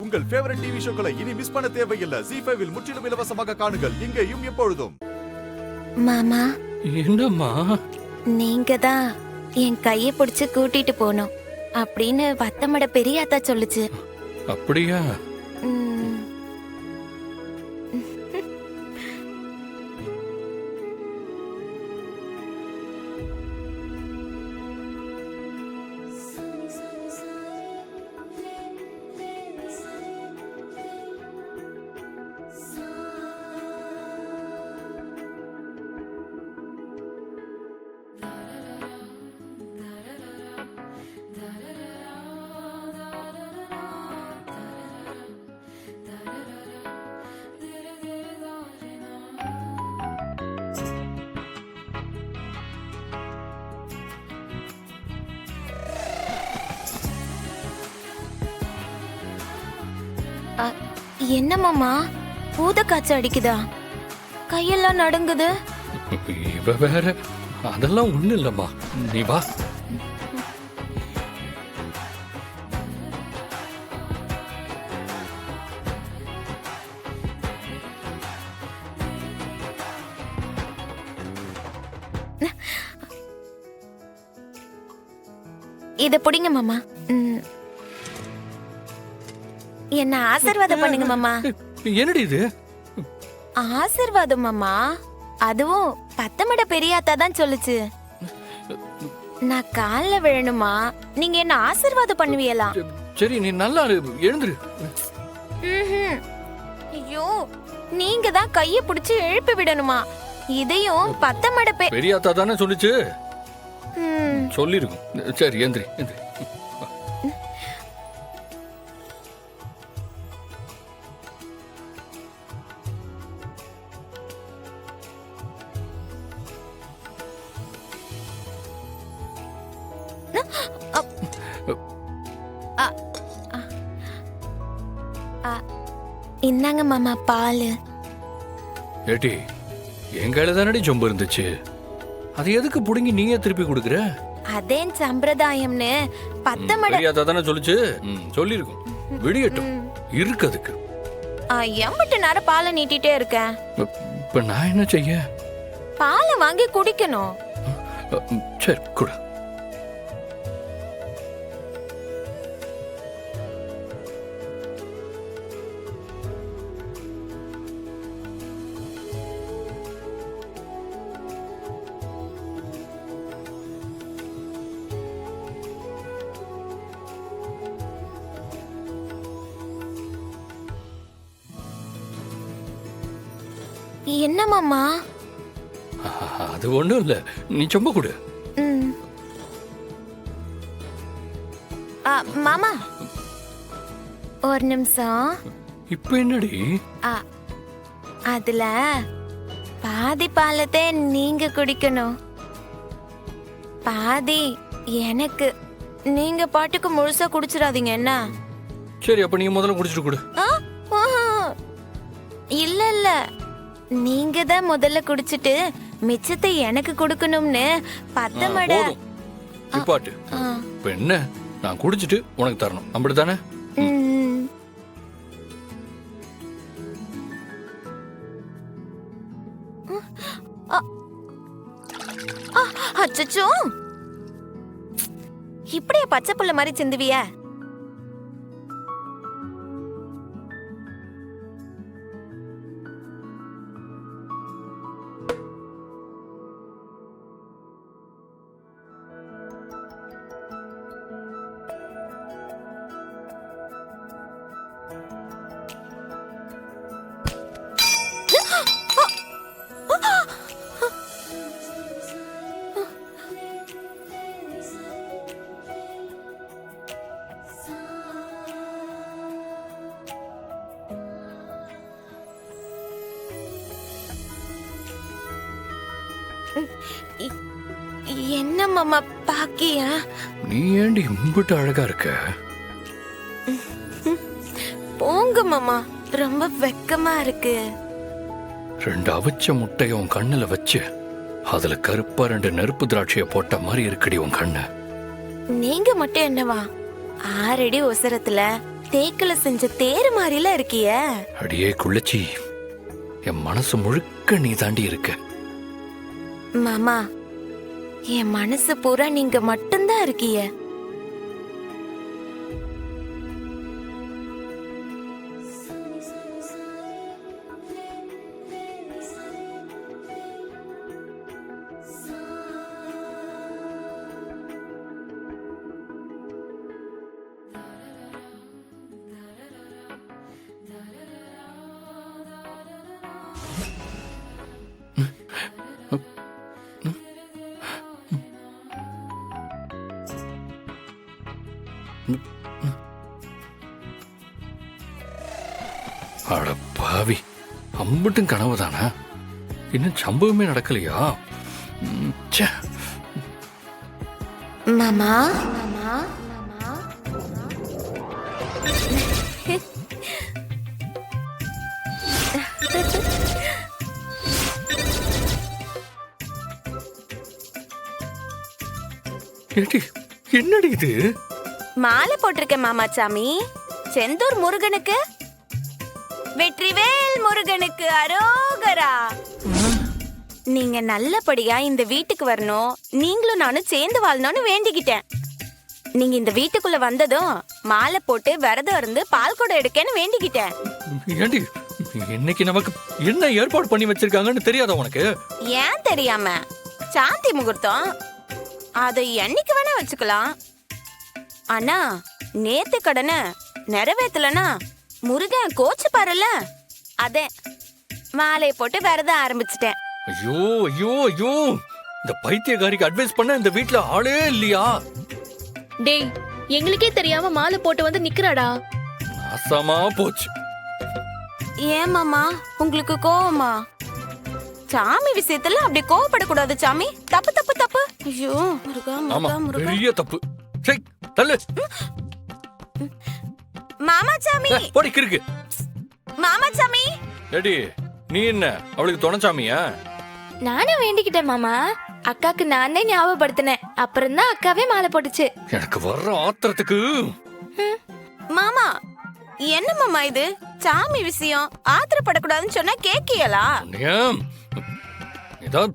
உங்கள் favourite TV ஷோக்களை இனி miss பண்ண தேவையில்லை. ZEE5 இல் முற்றிலும் இலவசமாக காணுங்கள். இங்கேயும் எப்பொழுதும். மாமா, என்னம்மா? நீங்க தான் என் கையை பிடிச்சு கூட்டிட்டு போனோம் அப்படின்னு வத்தமட பெரியாத்தா சொல்லுச்சு. அப்படியா? ம். என்ன மாமா, பூத காய்ச்சல் அடிக்குதா? கையெல்லாம் நடுங்குது. இவ வேற. அதெல்லாம் ஒண்ணு இல்லம்மா, நீ வா. இத புடிங்க மாமா. என்ன ஆசீர்வாதம் பண்ணுங்க மாமா. என்னடி இது? ஆசீர்வாதம் மாமா. அதுவும் பத்தமட பெரியாத்தா தான் சொல்லுச்சு. நான் கால்ல விழணுமா, நீங்க என்ன ஆசீர்வாதம் பண்ணுவீங்களா? சரி, நீ நல்லா எழுந்துரு. ஐயோ, நீங்க தான் கைய பிடிச்சு எழுப்பி விடணுமா? இதையும் பத்தமட பெரியாத்தா தானே சொல்லுச்சு. சொல்லிருக்கும். சரி, எந்திரி எந்திரி. இந்தாங்க மாமா பால். ஏட்டி, என் கையில தானடி சொம்பு இருந்துச்சு. அது எதுக்கு புடுங்கி நீயே திருப்பி கொடுக்குற? அதேன் சம்பிரதாயம்னு பத்தமட பெரியாத்தா தானே சொல்லுச்சு. சொல்லிருக்கும். விடியட்டும் இருக்கு அதுக்கு. எம்பிட்டு நேரம் பாலை நீட்டிட்டே இருக்கேன். இப்ப நான் என்ன செய்ய? பாலை வாங்கி குடிக்கணும். சரி, குடு. என்ன மாமா? அது ஒண்ணும் இல்ல, நீ சொம்ப கொடு. மாமா ஒரு நிமிஷம். இப்ப என்னடி? அதுல பாதி பாலத்தை நீங்க குடிக்கணும், பாதி எனக்கு. நீங்க பாட்டுக்கு முழுசா குடிச்சிடாதீங்க என்ன? சரி, அப்ப நீ முதல்ல குடிச்சிட்டு கொடு. இல்ல இல்ல, நீங்க தான் முதல்ல குடிச்சிட்டு மிச்சத்தை எனக்கு கொடுக்கணும்னு பத்தமட. நிப்பாட்டு. இப்ப என்ன, நான் குடிச்சிட்டு உனக்கு தரணும், அப்படித்தானே? அச்சச்சோ, இப்படியே பச்சை புள்ள மாதிரி சிந்துவிய? என்ன மாமா பாக்கியா? நீ ஏண்டி இம்பிட்டு அழகா இருக்க? போங்க மாமா, ரொம்ப வெக்கமா இருக்கு. 2 அவிச்ச முட்டைய உன் கண்ணுல வச்சு அதுல கருப்பா 2 நெருப்பு திராட்சைய போட்ட மாதிரி இருக்குடி உன் கண்ணு. நீங்க மட்டும் என்னவா 6 அடி உசரத்துல தேக்குல செஞ்ச தேர் மாதிரில இருக்கிய. அடியே குள்ளச்சி, என் மனசு முழுக்க நீ தாண்டி இருக்க. மாமா, என் மனசு பூரா நீங்க மட்டும்தான் இருக்கிய. அட பாவி, அம்பட்டும் கனவுதானா? இன்னும் சம்பவமே நடக்கலையா? ச்சே. மாமா, ஏடி, என்னடி இது? மாலை போட்டிருக்கேன் மாமாச்சாமி. செந்தூர் முருகனுக்கு, வெற்றிவேல் முருகனுக்கு அரோகரா. நீங்க நல்லபடியா இந்த வீட்டுக்கு வரணும், நீங்களும் நானும் சேர்ந்து வாழணும்னு வேண்டிக்கிட்டேன். நீங்க இந்த வீட்டுக்குள்ள வந்ததும் மாலை போட்டு விரதம் இருந்து பால் குடம் எடுக்கன்னு வேண்டிக்கிட்டேன். ஏண்டி, இன்னைக்கு நமக்கு என்ன ஏற்பாடு பண்ணி வச்சிருக்காங்கன்னு தெரியாதா உனக்கு? ஏன் தெரியாம? சாந்தி முகூர்த்தம், அதை என்னைக்கு வேணா வச்சுக்கலாம். ஆனா நேத்து கடனை நிறைவேற்றலனா முருகன் கோச்சு பாருல, அதே மாலையை போட்டு விரதம் ஆரம்பிச்சிட்டேன். ஐயோ ஐயோ ஐயோ, இந்த பைத்தியக்காரிக்கு அட்வைஸ் பண்ண இந்த வீட்ல ஆளே இல்லையா? டேய், எங்களுக்கே தெரியாம மாலை போட்டு வந்து நிக்கறாடா. நாசமா போச்சு. ஏன் மாமா, உங்களுக்கு கோவமா? சாமி விஷயத்துல அப்படி கோவப்படக்கூடாது சாமி. தப்பு தப்பு தப்பு. ஐயோ முருகா ஆமா, முருகா முருகா. பெரிய தப்பு. சரி, தள்ளு. மாமா சாமி, போடி கிறுக்கு. மாமா சாமி. ஏடி, நீ என்ன அவளுக்கு துணைச்சாமியா? நானும் வேண்டிக்கிட்டேன் மாமா. அக்காக்கு நானே ஞாபகப்படுத்தினேன். அப்புறம் தான் அக்காவே மாலை போட்டுச்சு. எனக்கு வர்ற ஆத்திரத்துக்கு. மாமா, என்ன மாமா இது? சாமி விஷயம் ஆத்திரப்படக்கூடாதுன்னு சொன்னா கேக்கியலா? ஏன் ஏதாவது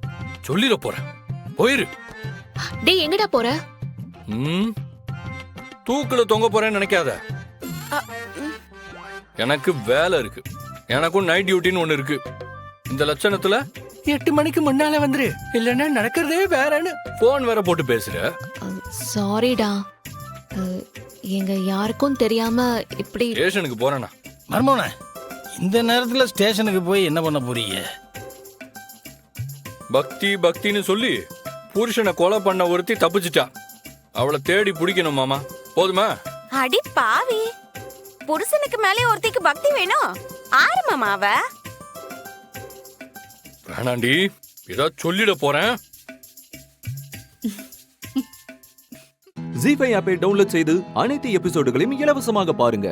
சொல்லிட போறேன், போயிரு. டேய், எங்கடா போற? தூக்குல தொங்க போறேன்னு நினைக்காத. எனக்கு வேலை இருக்கு. எனக்கும் நைட் டியூட்டின்னு ஒண்ணு இருக்கு. இந்த லட்சணத்துல 8 மணிக்கு முன்னால வந்துரு, இல்லன்னா நடக்கிறதே வேறன்னு போன் வேற போட்டு பேசுற. சாரிடா, எங்க யாருக்கும் தெரியாம இப்படி. ஸ்டேஷனுக்கு போறேனா? மர்மோன, இந்த நேரத்துல ஸ்டேஷனுக்கு போய் என்ன பண்ண போறீங்க? பக்தி பக்தின்னு சொல்லி புருஷனை கொலை பண்ண ஒருத்தி தப்பிச்சிட்டா. அவளை தேடி பிடிக்கணும் மாமா. போதுமா? அடி பாவி, புருஷனுக்கு மேலே ஒருத்திக்கு பக்தி வேணும். ஆறு மாமா அவ. வேணாண்டி, ஏதாவது சொல்லிட போறேன். ஜீ5 ஆப்பை டவுன்லோட் செய்து அனைத்து எபிசோடுகளையும் இலவசமாக பாருங்க.